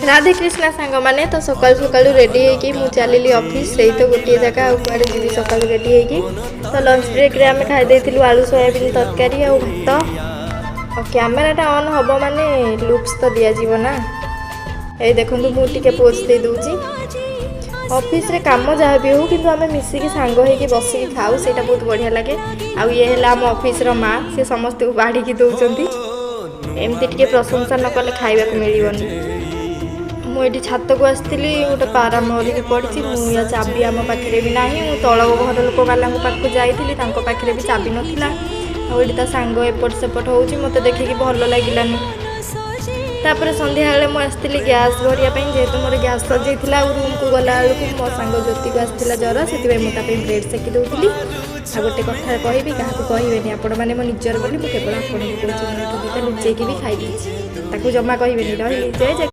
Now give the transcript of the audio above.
राधे कृष्णा सांग मैंने तो सकाल सकाल रेडी होगी मुझे चलिली ऑफिस से तो गोटे जगह कड़े जी सकाल रेडी होगी तो लंच ब्रेक रे आम खाई आलू सोयाबीन तरकारी और भात और कैमेराटा ऑन हम माने लुक्स तो दिज्व ना ये देखो मुझे पोज दे दूची ऑफिस रे काम जहाँ भी हो कि आम मिसिकी सांग होगी बसिकी खाऊ से बहुत बढ़िया लगे आउ ये है आम ऑफिस रो माँ सी समस्त को बाढ़ी दौरान एमती टे प्रशंसा न कले खाइबा मिलबनी मुझे छात को आसती गोटे पारा मरिक पड़ी मुझे चाबी आम पाखे भी ना तल घर लोक पाक जाइली पाखे भी चाबी नाला आठ ता सांग एपट सेपट हो मत देखिकी भल लगिलानी तापर संध्या बेले मुझे गैस भरिया जेहेतु मोर गैस सजाइला रूम को गला बेलू मो सांग ज्योति को आसला ज्वर से मुझे ब्रेड सेकी दूसरी आ गोटे कथा कहबी क्या कहबे आपण मैंने मो निजर बोली केवल आपको कहूँ लुचेक भी खाई जमा कहबे रही जय जय।